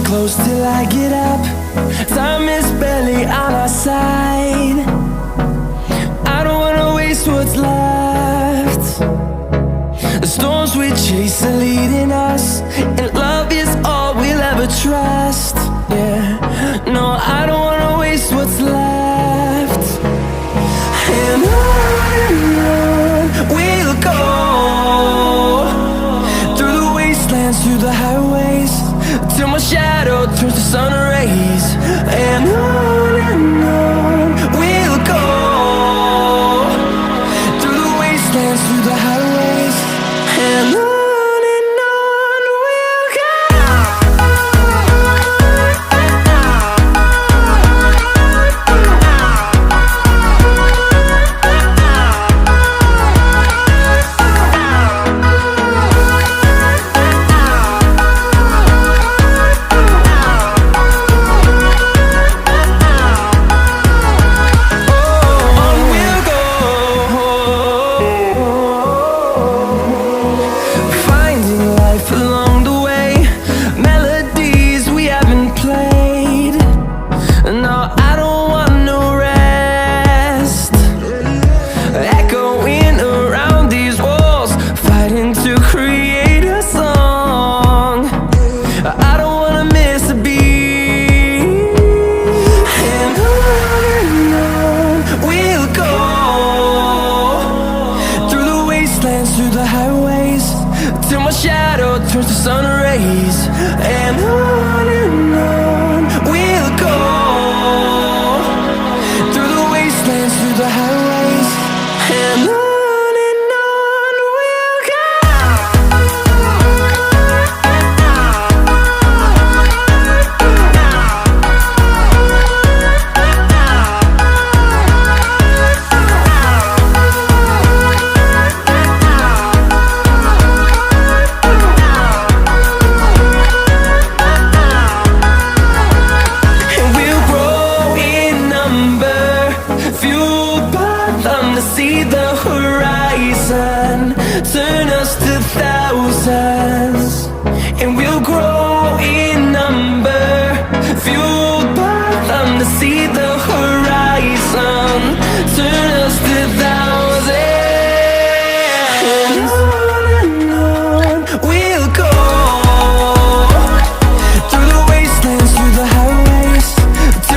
close till I get up. Time is barely on our side. I don't wanna waste what's left. The storms we chase are leading us, and love is all we'll ever trust. Yeah, no, I don't wanna waste what's left. And on we'll go, through the wastelands, through the highways, till my shadow turns to sun rays. And on we'll go, through the wastelands, through the highways, and on we'll go. Through the highways, till my shadow turns to sun rays. And